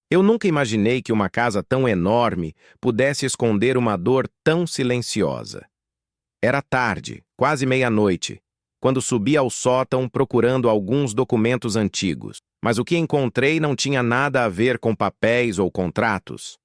Eu nunca imaginei que uma casa tão enorme pudesse esconder uma dor tão silenciosa. Era tarde, quase meia-noite, quando subi ao sótão procurando alguns documentos antigos, mas o que encontrei não tinha nada a ver com papéis ou contratos.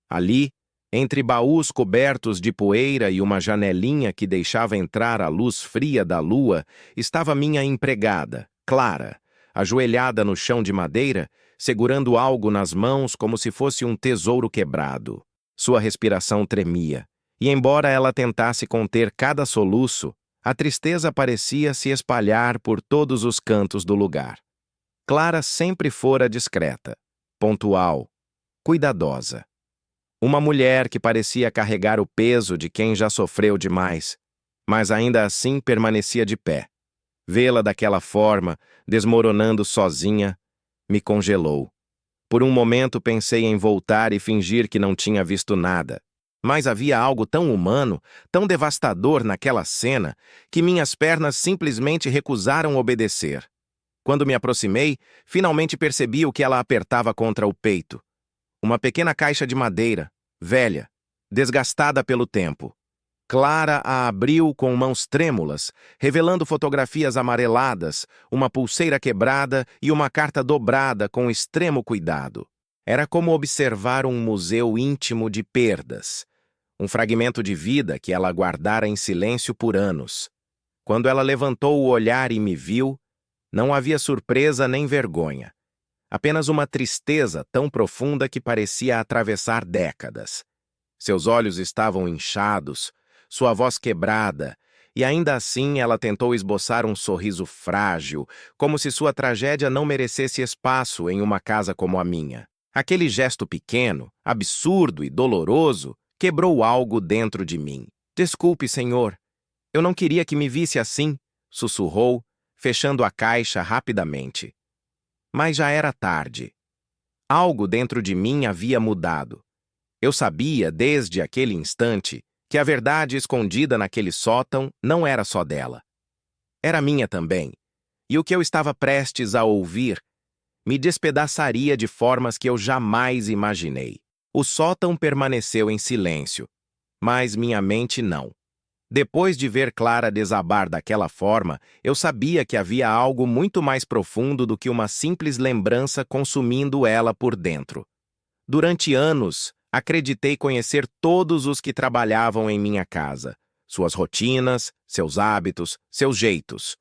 Ali, entre baús cobertos de poeira e uma janelinha que deixava entrar a luz fria da lua, estava minha empregada, Clara, ajoelhada no chão de madeira, segurando algo nas mãos como se fosse um tesouro quebrado. Sua respiração tremia, e embora ela tentasse conter cada soluço, a tristeza parecia se espalhar por todos os cantos do lugar. Clara sempre fora discreta, pontual, cuidadosa. Uma mulher que parecia carregar o peso de quem já sofreu demais, mas ainda assim permanecia de pé. Vê-la daquela forma, desmoronando sozinha, me congelou. Por um momento pensei em voltar e fingir que não tinha visto nada. Mas havia algo tão humano, tão devastador naquela cena, que minhas pernas simplesmente recusaram obedecer. Quando me aproximei, finalmente percebi o que ela apertava contra o peito. Uma pequena caixa de madeira, velha, desgastada pelo tempo. Clara a abriu com mãos trêmulas, revelando fotografias amareladas, uma pulseira quebrada e uma carta dobrada com extremo cuidado. Era como observar um museu íntimo de perdas, um fragmento de vida que ela guardara em silêncio por anos. Quando ela levantou o olhar e me viu, não havia surpresa nem vergonha. Apenas uma tristeza tão profunda que parecia atravessar décadas. Seus olhos estavam inchados, sua voz quebrada, e ainda assim ela tentou esboçar um sorriso frágil, como se sua tragédia não merecesse espaço em uma casa como a minha. Aquele gesto pequeno, absurdo e doloroso quebrou algo dentro de mim. "Desculpe, senhor. Eu não queria que me visse assim", sussurrou, fechando a caixa rapidamente. Mas já era tarde. Algo dentro de mim havia mudado. Eu sabia, desde aquele instante, que a verdade escondida naquele sótão não era só dela. Era minha também. E o que eu estava prestes a ouvir me despedaçaria de formas que eu jamais imaginei. O sótão permaneceu em silêncio, mas minha mente não. Depois de ver Clara desabar daquela forma, eu sabia que havia algo muito mais profundo do que uma simples lembrança consumindo ela por dentro. Durante anos, acreditei conhecer todos os que trabalhavam em minha casa, suas rotinas, seus hábitos, seus jeitos.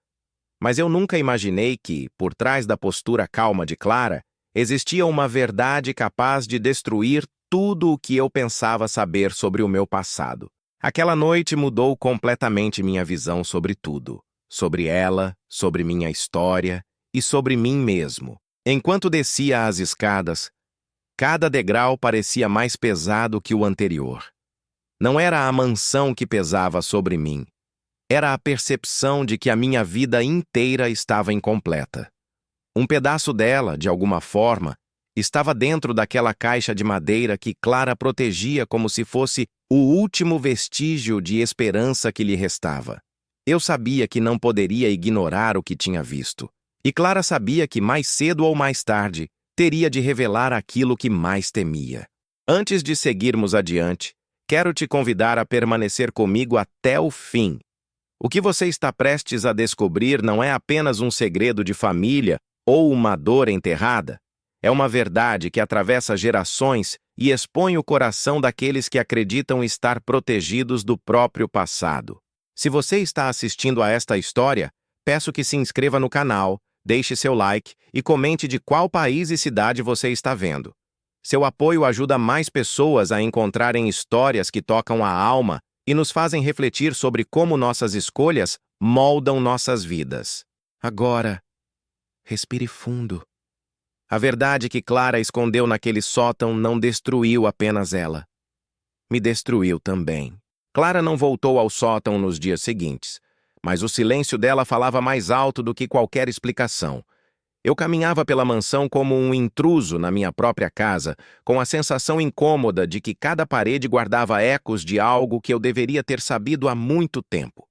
Mas eu nunca imaginei que, por trás da postura calma de Clara, existia uma verdade capaz de destruir tudo o que eu pensava saber sobre o meu passado. Aquela noite mudou completamente minha visão sobre tudo, sobre ela, sobre minha história e sobre mim mesmo. Enquanto descia as escadas, cada degrau parecia mais pesado que o anterior. Não era a mansão que pesava sobre mim. Era a percepção de que a minha vida inteira estava incompleta. Um pedaço dela, de alguma forma, estava dentro daquela caixa de madeira que Clara protegia como se fosse o último vestígio de esperança que lhe restava. Eu sabia que não poderia ignorar o que tinha visto. E Clara sabia que mais cedo ou mais tarde teria de revelar aquilo que mais temia. Antes de seguirmos adiante, quero te convidar a permanecer comigo até o fim. O que você está prestes a descobrir não é apenas um segredo de família ou uma dor enterrada. É uma verdade que atravessa gerações e expõe o coração daqueles que acreditam estar protegidos do próprio passado. Se você está assistindo a esta história, peço que se inscreva no canal, deixe seu like e comente de qual país e cidade você está vendo. Seu apoio ajuda mais pessoas a encontrarem histórias que tocam a alma e nos fazem refletir sobre como nossas escolhas moldam nossas vidas. Agora, respire fundo. A verdade que Clara escondeu naquele sótão não destruiu apenas ela. Me destruiu também. Clara não voltou ao sótão nos dias seguintes, mas o silêncio dela falava mais alto do que qualquer explicação. Eu caminhava pela mansão como um intruso na minha própria casa, com a sensação incômoda de que cada parede guardava ecos de algo que eu deveria ter sabido há muito tempo.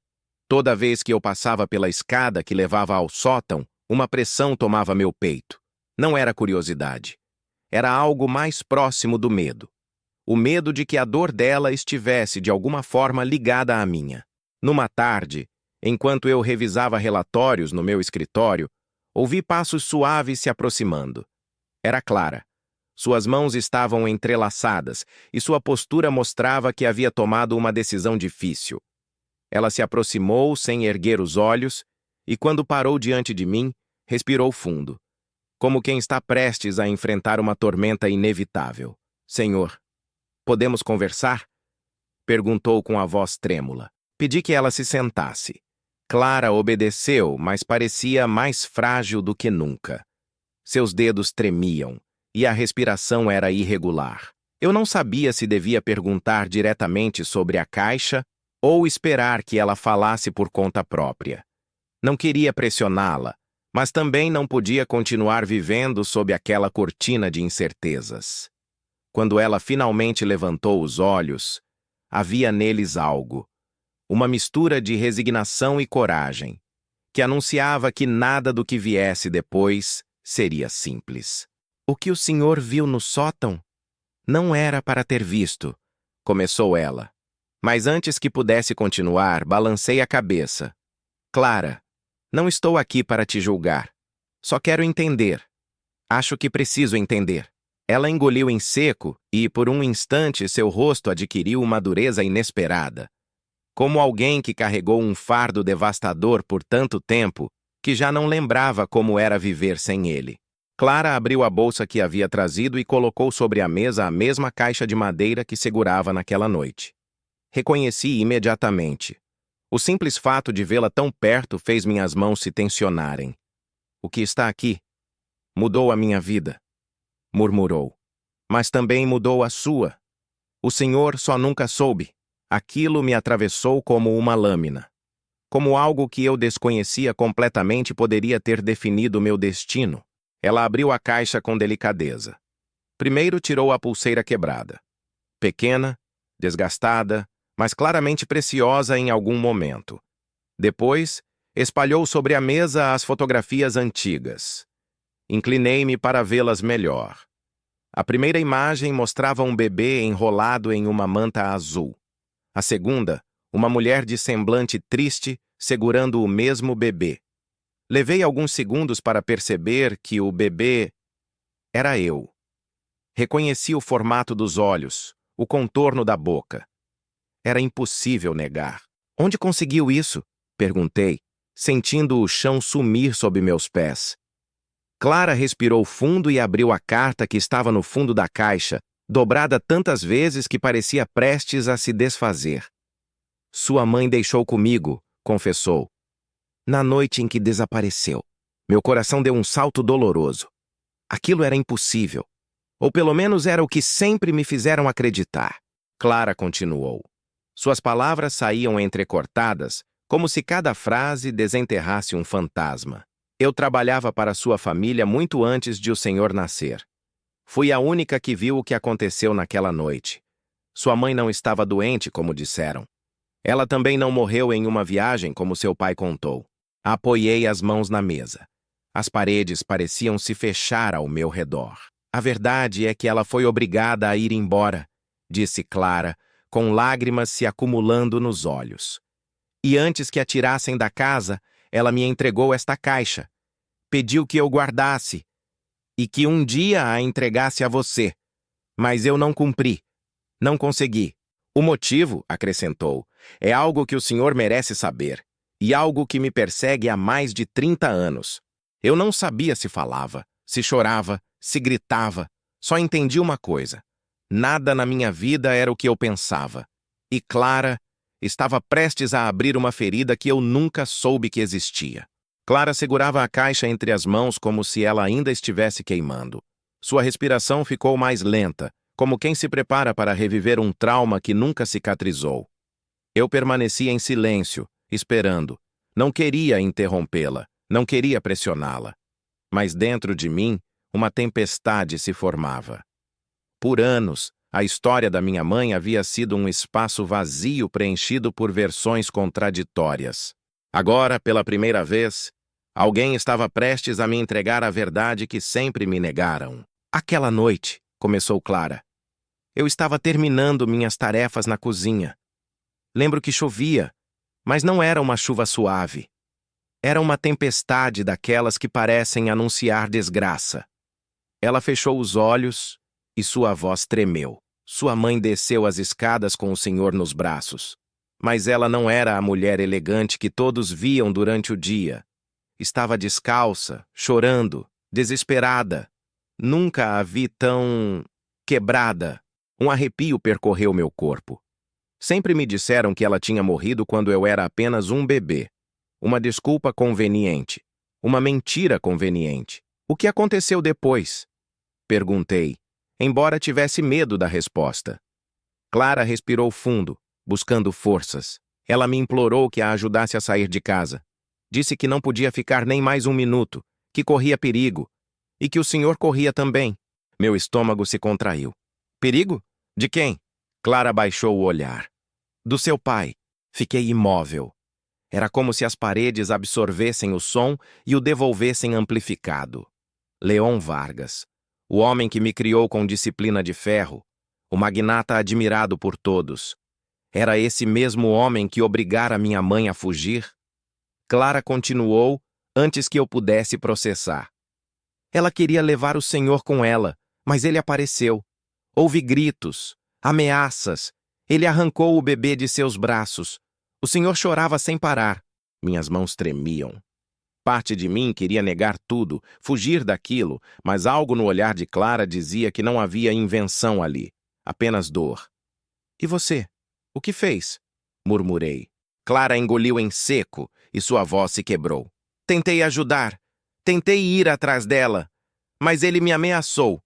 Toda vez que eu passava pela escada que levava ao sótão, uma pressão tomava meu peito. Não era curiosidade. era algo mais próximo do medo. O medo de que a dor dela estivesse de alguma forma ligada à minha. Numa tarde, enquanto eu revisava relatórios no meu escritório, ouvi passos suaves se aproximando. Era Clara. Suas mãos estavam entrelaçadas e sua postura mostrava que havia tomado uma decisão difícil. Ela se aproximou sem erguer os olhos e, quando parou diante de mim, respirou fundo, como quem está prestes a enfrentar uma tormenta inevitável. Senhor, podemos conversar? Perguntou com a voz trêmula. Pedi que ela se sentasse. Clara obedeceu, mas parecia mais frágil do que nunca. Seus dedos tremiam e a respiração era irregular. Eu não sabia se devia perguntar diretamente sobre a caixa ou esperar que ela falasse por conta própria. Não queria pressioná-la, mas também não podia continuar vivendo sob aquela cortina de incertezas. Quando ela finalmente levantou os olhos, havia neles algo, uma mistura de resignação e coragem, que anunciava que nada do que viesse depois seria simples. O que o senhor viu no sótão não era para ter visto, começou ela. Mas antes que pudesse continuar, balancei a cabeça. Clara, não estou aqui para te julgar. Só quero entender. Acho que preciso entender. Ela engoliu em seco e, por um instante, seu rosto adquiriu uma dureza inesperada. Como alguém que carregou um fardo devastador por tanto tempo que já não lembrava como era viver sem ele. Clara abriu a bolsa que havia trazido e colocou sobre a mesa a mesma caixa de madeira que segurava naquela noite. Reconheci imediatamente. O simples fato de vê-la tão perto fez minhas mãos se tensionarem. O que está aqui mudou a minha vida, murmurou. Mas também mudou a sua. O senhor só nunca soube. Aquilo me atravessou como uma lâmina. Como algo que eu desconhecia completamente poderia ter definido meu destino. Ela abriu a caixa com delicadeza. Primeiro tirou a pulseira quebrada. Pequena, desgastada, mas claramente preciosa em algum momento. Depois, espalhou sobre a mesa as fotografias antigas. Inclinei-me para vê-las melhor. A primeira imagem mostrava um bebê enrolado em uma manta azul. A segunda, uma mulher de semblante triste segurando o mesmo bebê. Levei alguns segundos para perceber que o bebê era eu. Reconheci o formato dos olhos, o contorno da boca. Era impossível negar. Onde conseguiu isso? Perguntei, sentindo o chão sumir sob meus pés. Clara respirou fundo e abriu a carta que estava no fundo da caixa, dobrada tantas vezes que parecia prestes a se desfazer. Sua mãe deixou comigo, confessou. Na noite em que desapareceu, meu coração deu um salto doloroso. Aquilo era impossível. Ou pelo menos era o que sempre me fizeram acreditar. Clara continuou. Suas palavras saíam entrecortadas, como se cada frase desenterrasse um fantasma. Eu trabalhava para sua família muito antes de o senhor nascer. Fui a única que viu o que aconteceu naquela noite. Sua mãe não estava doente, como disseram. Ela também não morreu em uma viagem, como seu pai contou. Apoiei as mãos na mesa. As paredes pareciam se fechar ao meu redor. A verdade é que ela foi obrigada a ir embora, disse Clara, com lágrimas se acumulando nos olhos. E antes que a tirassem da casa, ela me entregou esta caixa. Pediu que eu guardasse e que um dia a entregasse a você. Mas eu não cumpri. Não consegui. O motivo, acrescentou, é algo que o senhor merece saber, e algo que me persegue há mais de 30 anos. Eu não sabia se falava, se chorava, se gritava. Só entendi uma coisa. Nada na minha vida era o que eu pensava. E Clara estava prestes a abrir uma ferida que eu nunca soube que existia. Clara segurava a caixa entre as mãos como se ela ainda estivesse queimando. Sua respiração ficou mais lenta, como quem se prepara para reviver um trauma que nunca cicatrizou. Eu permaneci em silêncio, esperando. Não queria interrompê-la, não queria pressioná-la. Mas dentro de mim, uma tempestade se formava. Por anos, a história da minha mãe havia sido um espaço vazio preenchido por versões contraditórias. Agora, pela primeira vez, alguém estava prestes a me entregar a verdade que sempre me negaram. Aquela noite, começou Clara, eu estava terminando minhas tarefas na cozinha. Lembro que chovia, mas não era uma chuva suave. Era uma tempestade daquelas que parecem anunciar desgraça. Ela fechou os olhos e sua voz tremeu. Sua mãe desceu as escadas com o senhor nos braços. Mas ela não era a mulher elegante que todos viam durante o dia. Estava descalça, chorando, desesperada. Nunca a vi tão quebrada. Um arrepio percorreu meu corpo. Sempre me disseram que ela tinha morrido quando eu era apenas um bebê. Uma desculpa conveniente. Uma mentira conveniente. O que aconteceu depois? Perguntei, embora tivesse medo da resposta. Clara respirou fundo, buscando forças. Ela me implorou que a ajudasse a sair de casa. Disse que não podia ficar nem mais um minuto, que corria perigo, e que o senhor corria também. Meu estômago se contraiu. Perigo? De quem? Clara baixou o olhar. Do seu pai. Fiquei imóvel. Era como se as paredes absorvessem o som e o devolvessem amplificado. Leon Vargas, o homem que me criou com disciplina de ferro, o magnata admirado por todos. Era esse mesmo homem que obrigara minha mãe a fugir? Clara continuou antes que eu pudesse processar. Ela queria levar o senhor com ela, mas ele apareceu. Houve gritos, ameaças. Ele arrancou o bebê de seus braços. O senhor chorava sem parar. Minhas mãos tremiam. Parte de mim queria negar tudo, fugir daquilo, mas algo no olhar de Clara dizia que não havia invenção ali, apenas dor. E você? O que fez? Murmurei. Clara engoliu em seco e sua voz se quebrou. Tentei ajudar. Tentei ir atrás dela, mas ele me ameaçou.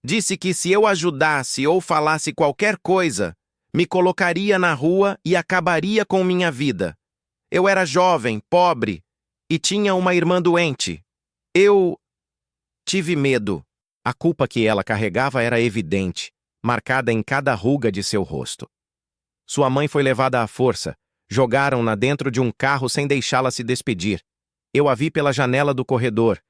Disse que se eu ajudasse ou falasse qualquer coisa, me colocaria na rua e acabaria com minha vida. Eu era jovem, pobre e tinha uma irmã doente. Eu tive medo. A culpa que ela carregava era evidente, marcada em cada ruga de seu rosto. Sua mãe foi levada à força. Jogaram-na dentro de um carro sem deixá-la se despedir. Eu a vi pela janela do corredor.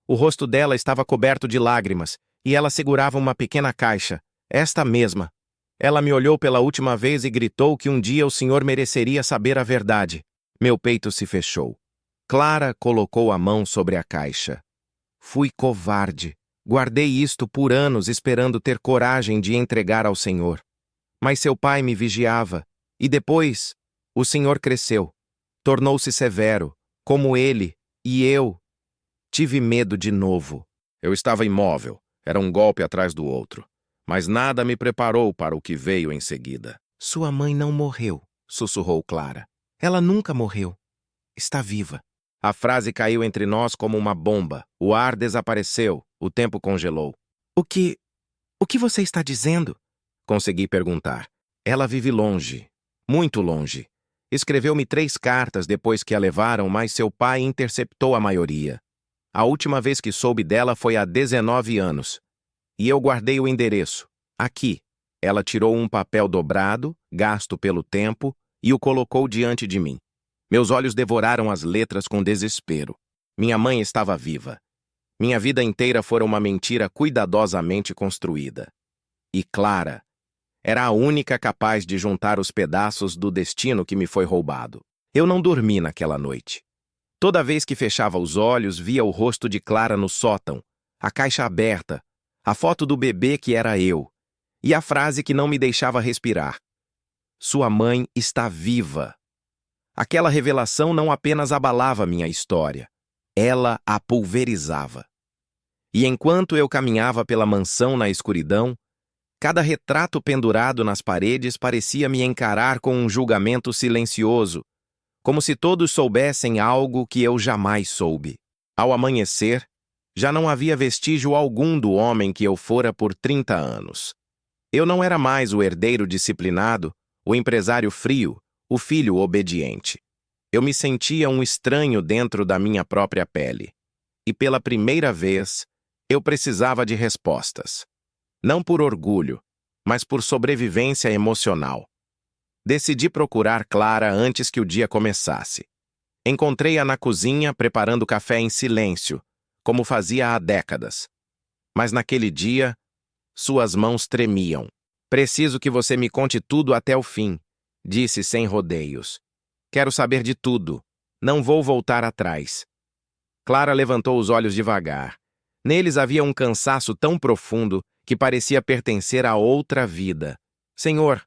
O rosto dela estava coberto de lágrimas e ela segurava uma pequena caixa, esta mesma. Ela me olhou pela última vez e gritou que um dia o senhor mereceria saber a verdade. Meu peito se fechou. Clara colocou a mão sobre a caixa. Fui covarde. Guardei isto por anos esperando ter coragem de entregar ao senhor. Mas seu pai me vigiava. E depois, o senhor cresceu. Tornou-se severo, como ele, e eu. Tive medo de novo. Eu estava imóvel. Era um golpe atrás do outro. Mas nada me preparou para o que veio em seguida. Sua mãe não morreu, sussurrou Clara. Ela nunca morreu. Está viva. A frase caiu entre nós como uma bomba. O ar desapareceu. O tempo congelou. O que você está dizendo? Consegui perguntar. Ela vive longe. Muito longe. Escreveu-me 3 cartas depois que a levaram, mas seu pai interceptou a maioria. A última vez que soube dela foi há 19 anos. E eu guardei o endereço. Aqui. Ela tirou um papel dobrado, gasto pelo tempo, e o colocou diante de mim. Meus olhos devoraram as letras com desespero. Minha mãe estava viva. Minha vida inteira fora uma mentira cuidadosamente construída. E Clara era a única capaz de juntar os pedaços do destino que me foi roubado. Eu não dormi naquela noite. Toda vez que fechava os olhos, via o rosto de Clara no sótão, a caixa aberta, a foto do bebê que era eu, e a frase que não me deixava respirar. Sua mãe está viva. Aquela revelação não apenas abalava minha história, ela a pulverizava. E enquanto eu caminhava pela mansão na escuridão, cada retrato pendurado nas paredes parecia me encarar com um julgamento silencioso, como se todos soubessem algo que eu jamais soube. Ao amanhecer, já não havia vestígio algum do homem que eu fora por 30 anos. Eu não era mais o herdeiro disciplinado, o empresário frio, o filho obediente. Eu me sentia um estranho dentro da minha própria pele. E pela primeira vez, eu precisava de respostas. Não por orgulho, mas por sobrevivência emocional. Decidi procurar Clara antes que o dia começasse. Encontrei-a na cozinha preparando café em silêncio, como fazia há décadas. Mas naquele dia, suas mãos tremiam. Preciso que você me conte tudo até o fim, disse sem rodeios. Quero saber de tudo. Não vou voltar atrás. Clara levantou os olhos devagar. Neles havia um cansaço tão profundo que parecia pertencer a outra vida. Senhor,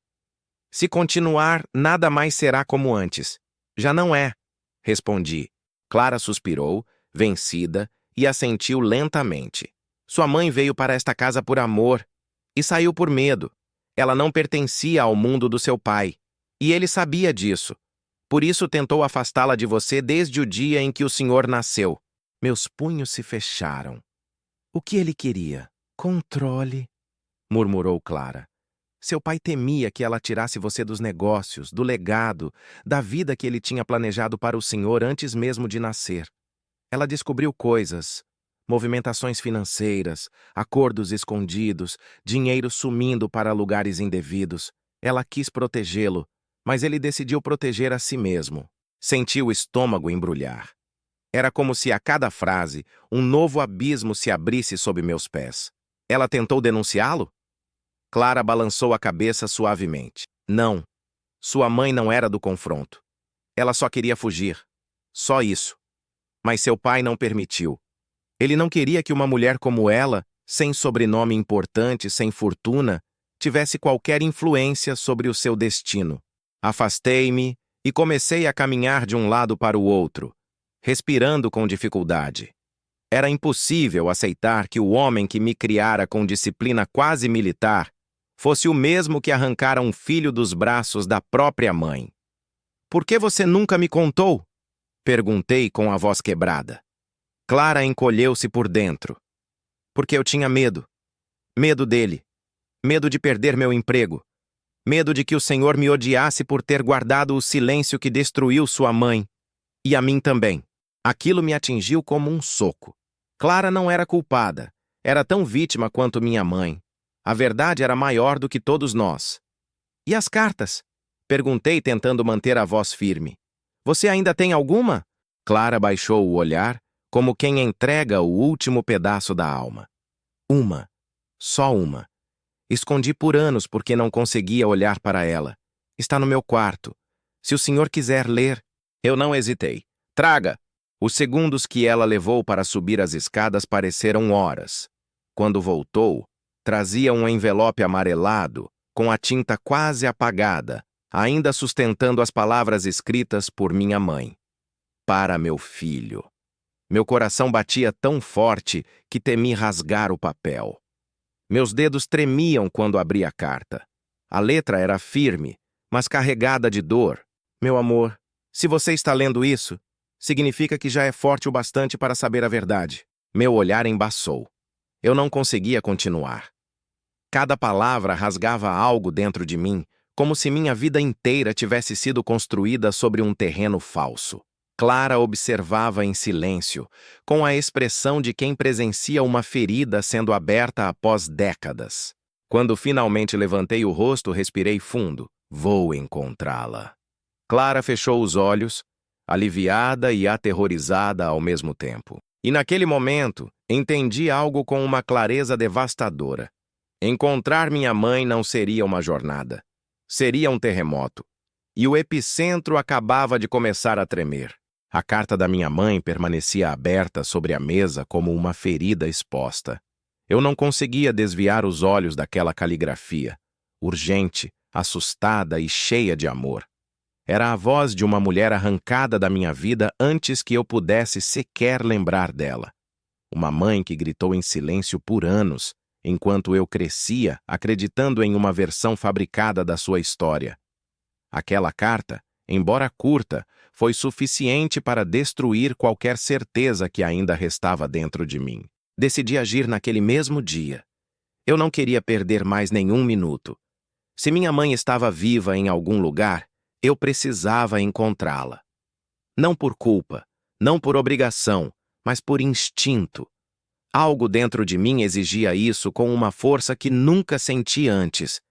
se continuar, nada mais será como antes. Já não é, respondi. Clara suspirou, vencida, e assentiu lentamente. Sua mãe veio para esta casa por amor e saiu por medo. Ela não pertencia ao mundo do seu pai, e ele sabia disso. Por isso tentou afastá-la de você desde o dia em que o senhor nasceu. Meus punhos se fecharam. O que ele queria? Controle, murmurou Clara. Seu pai temia que ela tirasse você dos negócios, do legado, da vida que ele tinha planejado para o senhor antes mesmo de nascer. Ela descobriu coisas, movimentações financeiras, acordos escondidos, dinheiro sumindo para lugares indevidos. Ela quis protegê-lo, mas ele decidiu proteger a si mesmo. Sentiu o estômago embrulhar. Era como se a cada frase um novo abismo se abrisse sob meus pés. Ela tentou denunciá-lo? Clara balançou a cabeça suavemente. Não. Sua mãe não era do confronto. Ela só queria fugir. Só isso. Mas seu pai não permitiu. Ele não queria que uma mulher como ela, sem sobrenome importante, sem fortuna, tivesse qualquer influência sobre o seu destino. Afastei-me e comecei a caminhar de um lado para o outro, respirando com dificuldade. Era impossível aceitar que o homem que me criara com disciplina quase militar fosse o mesmo que arrancara um filho dos braços da própria mãe. Por que você nunca me contou? Perguntei com a voz quebrada. Clara encolheu-se por dentro. Porque eu tinha medo. Medo dele. Medo de perder meu emprego. Medo de que o senhor me odiasse por ter guardado o silêncio que destruiu sua mãe. E a mim também. Aquilo me atingiu como um soco. Clara não era culpada. Era tão vítima quanto minha mãe. A verdade era maior do que todos nós. E as cartas? Perguntei, tentando manter a voz firme. Você ainda tem alguma? Clara baixou o olhar, como quem entrega o último pedaço da alma. Uma. Só uma. Escondi por anos porque não conseguia olhar para ela. Está no meu quarto. Se o senhor quiser ler... Eu não hesitei. Traga! Os segundos que ela levou para subir as escadas pareceram horas. Quando voltou, trazia um envelope amarelado, com a tinta quase apagada, ainda sustentando as palavras escritas por minha mãe. Para meu filho. Meu coração batia tão forte que temi rasgar o papel. Meus dedos tremiam quando abri a carta. A letra era firme, mas carregada de dor. Meu amor, se você está lendo isso, significa que já é forte o bastante para saber a verdade. Meu olhar embaçou. Eu não conseguia continuar. Cada palavra rasgava algo dentro de mim, como se minha vida inteira tivesse sido construída sobre um terreno falso. Clara observava em silêncio, com a expressão de quem presencia uma ferida sendo aberta após décadas. Quando finalmente levantei o rosto, respirei fundo. Vou encontrá-la. Clara fechou os olhos, aliviada e aterrorizada ao mesmo tempo. E naquele momento, entendi algo com uma clareza devastadora. Encontrar minha mãe não seria uma jornada. Seria um terremoto. E o epicentro acabava de começar a tremer. A carta da minha mãe permanecia aberta sobre a mesa como uma ferida exposta. Eu não conseguia desviar os olhos daquela caligrafia, urgente, assustada e cheia de amor. Era a voz de uma mulher arrancada da minha vida antes que eu pudesse sequer lembrar dela. Uma mãe que gritou em silêncio por anos, enquanto eu crescia acreditando em uma versão fabricada da sua história. Aquela carta, embora curta, foi suficiente para destruir qualquer certeza que ainda restava dentro de mim. Decidi agir naquele mesmo dia. Eu não queria perder mais nenhum minuto. Se minha mãe estava viva em algum lugar, eu precisava encontrá-la. Não por culpa, não por obrigação, mas por instinto. Algo dentro de mim exigia isso com uma força que nunca senti antes.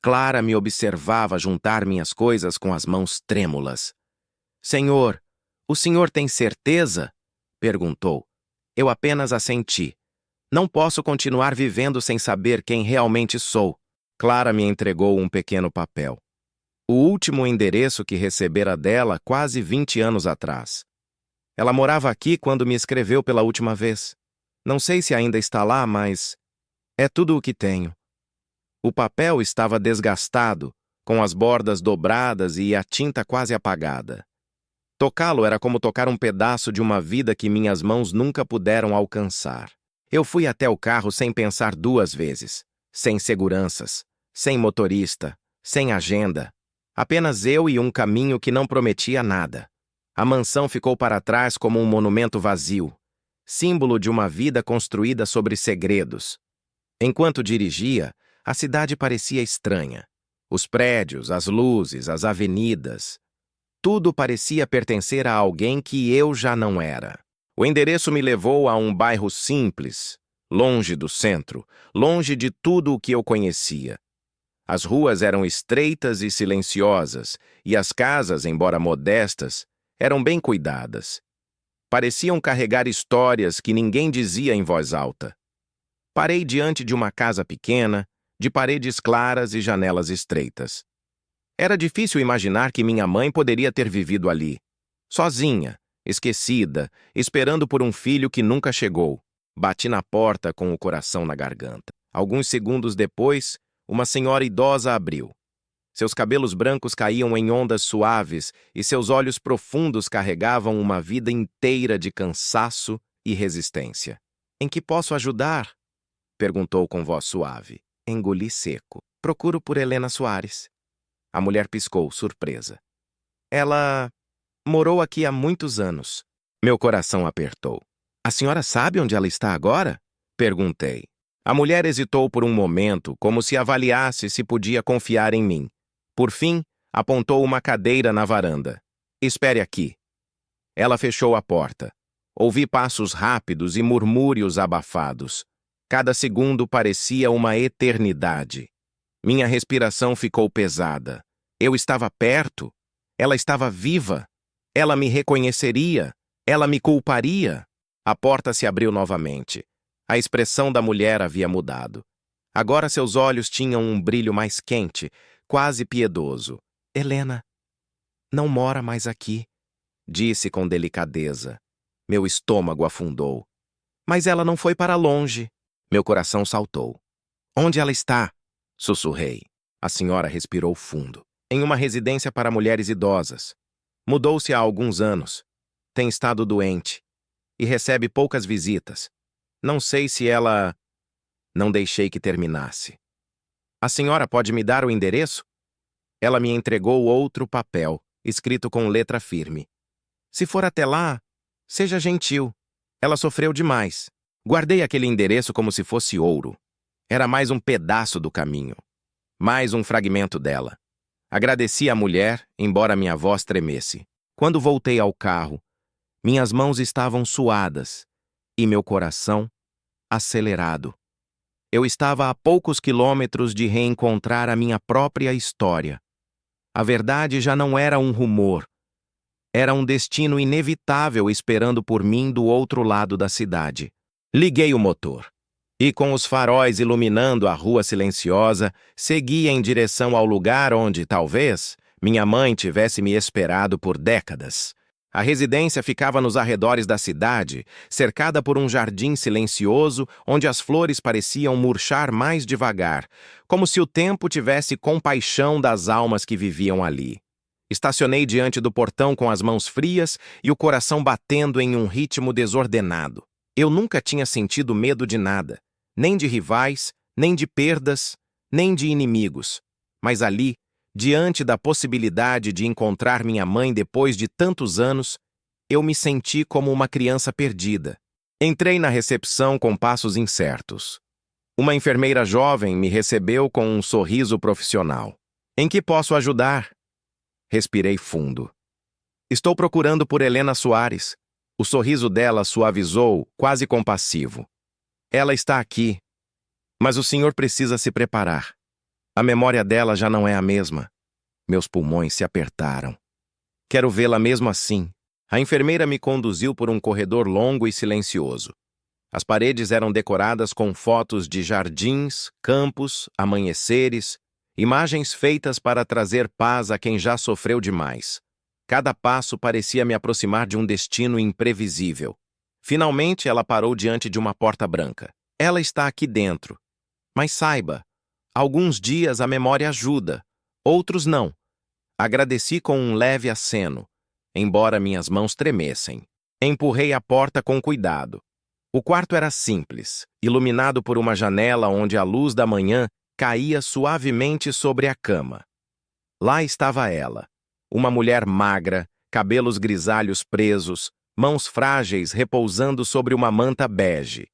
Clara me observava juntar minhas coisas com as mãos trêmulas. Senhor, o senhor tem certeza? Perguntou. Eu apenas assenti. Não posso continuar vivendo sem saber quem realmente sou. Clara me entregou um pequeno papel. O último endereço que recebera dela quase 20 anos atrás. Ela morava aqui quando me escreveu pela última vez. Não sei se ainda está lá, mas é tudo o que tenho. O papel estava desgastado, com as bordas dobradas e a tinta quase apagada. Tocá-lo era como tocar um pedaço de uma vida que minhas mãos nunca puderam alcançar. Eu fui até o carro sem pensar duas vezes, sem seguranças, sem motorista, sem agenda. Apenas eu e um caminho que não prometia nada. A mansão ficou para trás como um monumento vazio, símbolo de uma vida construída sobre segredos. Enquanto dirigia, a cidade parecia estranha. Os prédios, as luzes, as avenidas, tudo parecia pertencer a alguém que eu já não era. O endereço me levou a um bairro simples, longe do centro, longe de tudo o que eu conhecia. As ruas eram estreitas e silenciosas, e as casas, embora modestas, eram bem cuidadas. Pareciam carregar histórias que ninguém dizia em voz alta. Parei diante de uma casa pequena, de paredes claras e janelas estreitas. Era difícil imaginar que minha mãe poderia ter vivido ali, sozinha, esquecida, esperando por um filho que nunca chegou. Bati na porta com o coração na garganta. Alguns segundos depois, uma senhora idosa abriu. Seus cabelos brancos caíam em ondas suaves e seus olhos profundos carregavam uma vida inteira de cansaço e resistência. "Em que posso ajudar?" perguntou com voz suave. Engoli seco. "Procuro por Helena Soares." A mulher piscou, surpresa. "Ela morou aqui há muitos anos." Meu coração apertou. "A senhora sabe onde ela está agora?" perguntei. A mulher hesitou por um momento, como se avaliasse se podia confiar em mim. Por fim, apontou uma cadeira na varanda. "Espere aqui." Ela fechou a porta. Ouvi passos rápidos e murmúrios abafados. Cada segundo parecia uma eternidade. Minha respiração ficou pesada. Eu estava perto. Ela estava viva. Ela me reconheceria. Ela me culparia. A porta se abriu novamente. A expressão da mulher havia mudado. Agora seus olhos tinham um brilho mais quente, quase piedoso. "Helena não mora mais aqui", disse com delicadeza. Meu estômago afundou. "Mas ela não foi para longe." Meu coração saltou. "Onde ela está?" sussurrei. A senhora respirou fundo. "Em uma residência para mulheres idosas. Mudou-se há alguns anos. Tem estado doente. E recebe poucas visitas. Não sei se ela..." Não deixei que terminasse. "A senhora pode me dar o endereço?" Ela me entregou outro papel, escrito com letra firme. "Se for até lá, seja gentil. Ela sofreu demais." Guardei aquele endereço como se fosse ouro. Era mais um pedaço do caminho. Mais um fragmento dela. Agradeci à mulher, embora minha voz tremesse. Quando voltei ao carro, minhas mãos estavam suadas e meu coração acelerado. Eu estava a poucos quilômetros de reencontrar a minha própria história. A verdade já não era um rumor. Era um destino inevitável esperando por mim do outro lado da cidade. Liguei o motor. E com os faróis iluminando a rua silenciosa, segui em direção ao lugar onde, talvez, minha mãe tivesse me esperado por décadas. A residência ficava nos arredores da cidade, cercada por um jardim silencioso onde as flores pareciam murchar mais devagar, como se o tempo tivesse compaixão das almas que viviam ali. Estacionei diante do portão com as mãos frias e o coração batendo em um ritmo desordenado. Eu nunca tinha sentido medo de nada, nem de rivais, nem de perdas, nem de inimigos. Mas ali, diante da possibilidade de encontrar minha mãe depois de tantos anos, eu me senti como uma criança perdida. Entrei na recepção com passos incertos. Uma enfermeira jovem me recebeu com um sorriso profissional. "Em que posso ajudar?" Respirei fundo. "Estou procurando por Helena Soares." O sorriso dela suavizou, quase compassivo. "Ela está aqui. Mas o senhor precisa se preparar. A memória dela já não é a mesma." Meus pulmões se apertaram. "Quero vê-la mesmo assim." A enfermeira me conduziu por um corredor longo e silencioso. As paredes eram decoradas com fotos de jardins, campos, amanheceres, imagens feitas para trazer paz a quem já sofreu demais. Cada passo parecia me aproximar de um destino imprevisível. Finalmente, ela parou diante de uma porta branca. Ela está aqui dentro. Mas saiba, alguns dias a memória ajuda, outros não. Agradeci com um leve aceno, embora minhas mãos tremessem. Empurrei a porta com cuidado. O quarto era simples, iluminado por uma janela onde a luz da manhã caía suavemente sobre a cama. Lá estava ela, uma mulher magra, cabelos grisalhos presos, mãos frágeis repousando sobre uma manta bege.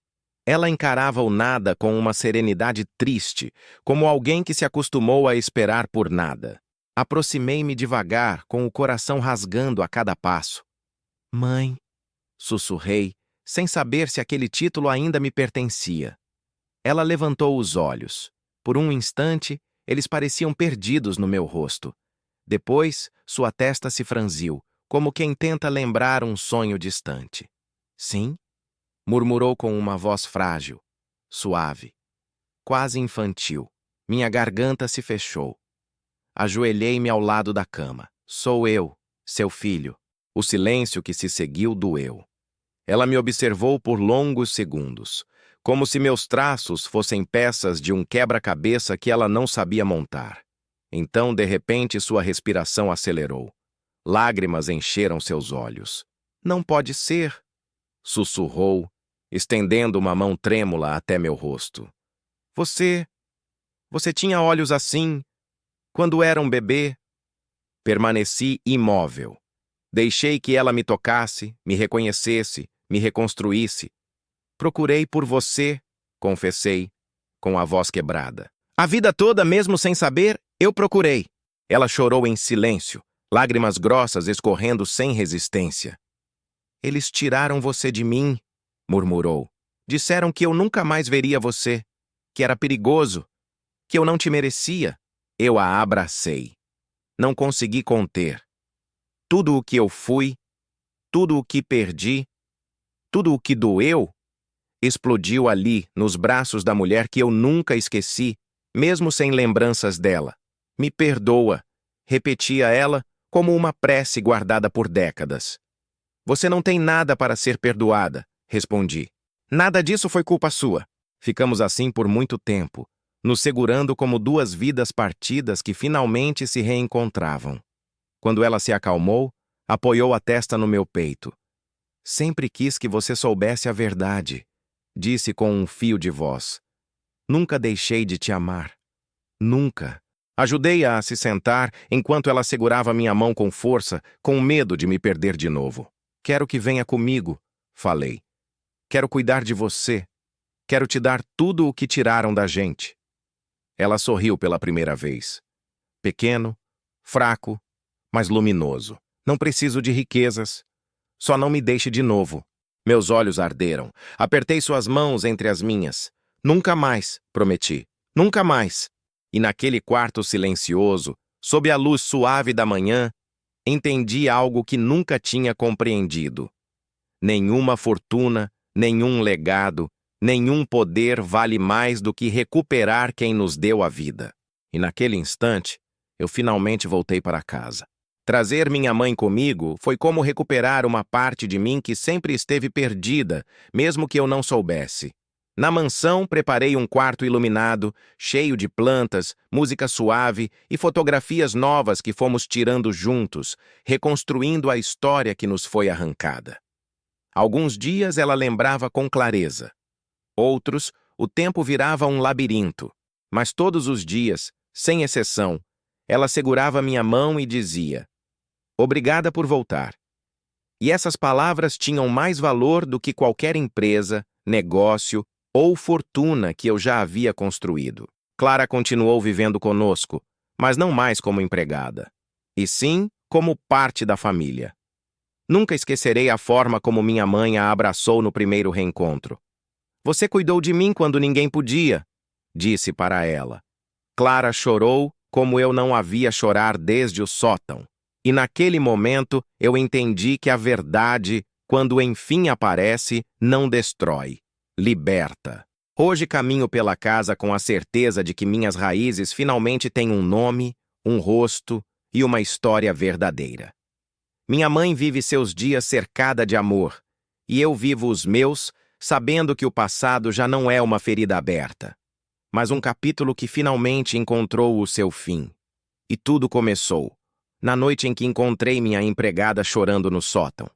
Ela encarava o nada com uma serenidade triste, como alguém que se acostumou a esperar por nada. Aproximei-me devagar, com o coração rasgando a cada passo. Mãe, sussurrei, sem saber se aquele título ainda me pertencia. Ela levantou os olhos. Por um instante, eles pareciam perdidos no meu rosto. Depois, sua testa se franziu, como quem tenta lembrar um sonho distante. Sim? Murmurou com uma voz frágil, suave, quase infantil. Minha garganta se fechou. Ajoelhei-me ao lado da cama. Sou eu, seu filho. O silêncio que se seguiu doeu. Ela me observou por longos segundos, como se meus traços fossem peças de um quebra-cabeça que ela não sabia montar. Então, de repente, sua respiração acelerou. Lágrimas encheram seus olhos. Não pode ser, sussurrou, estendendo uma mão trêmula até meu rosto. Você tinha olhos assim, quando era um bebê? Permaneci imóvel. Deixei que ela me tocasse, me reconhecesse, me reconstruísse. Procurei por você, confessei, com a voz quebrada. A vida toda, mesmo sem saber, eu procurei. Ela chorou em silêncio, lágrimas grossas escorrendo sem resistência. Eles tiraram você de mim, murmurou. Disseram que eu nunca mais veria você, que era perigoso, que eu não te merecia. Eu a abracei. Não consegui conter. Tudo o que eu fui, tudo o que perdi, tudo o que doeu, explodiu ali, nos braços da mulher que eu nunca esqueci, mesmo sem lembranças dela. Me perdoa, repetia ela como uma prece guardada por décadas. Você não tem nada para ser perdoada, respondi. Nada disso foi culpa sua. Ficamos assim por muito tempo, nos segurando como duas vidas partidas que finalmente se reencontravam. Quando ela se acalmou, apoiou a testa no meu peito. Sempre quis que você soubesse a verdade, disse com um fio de voz. Nunca deixei de te amar. Nunca. Ajudei-a a se sentar enquanto ela segurava minha mão com força, com medo de me perder de novo. Quero que venha comigo, falei. Quero cuidar de você. Quero te dar tudo o que tiraram da gente. Ela sorriu pela primeira vez. Pequeno, fraco, mas luminoso. Não preciso de riquezas. Só não me deixe de novo. Meus olhos arderam. Apertei suas mãos entre as minhas. Nunca mais, prometi. Nunca mais. E naquele quarto silencioso, sob a luz suave da manhã, entendi algo que nunca tinha compreendido. Nenhuma fortuna, nenhum legado, nenhum poder vale mais do que recuperar quem nos deu a vida. E naquele instante, eu finalmente voltei para casa. Trazer minha mãe comigo foi como recuperar uma parte de mim que sempre esteve perdida, mesmo que eu não soubesse. Na mansão, preparei um quarto iluminado, cheio de plantas, música suave e fotografias novas que fomos tirando juntos, reconstruindo a história que nos foi arrancada. Alguns dias ela lembrava com clareza. Outros, o tempo virava um labirinto. Mas todos os dias, sem exceção, ela segurava minha mão e dizia: Obrigada por voltar. E essas palavras tinham mais valor do que qualquer empresa, negócio ou fortuna que eu já havia construído. Clara continuou vivendo conosco, mas não mais como empregada, e sim como parte da família. Nunca esquecerei a forma como minha mãe a abraçou no primeiro reencontro. Você cuidou de mim quando ninguém podia, disse para ela. Clara chorou como eu não a via chorar desde o sótão. E naquele momento eu entendi que a verdade, quando enfim aparece, não destrói, liberta. Hoje caminho pela casa com a certeza de que minhas raízes finalmente têm um nome, um rosto e uma história verdadeira. Minha mãe vive seus dias cercada de amor, e eu vivo os meus, sabendo que o passado já não é uma ferida aberta, mas um capítulo que finalmente encontrou o seu fim. E tudo começou na noite em que encontrei minha empregada chorando no sótão.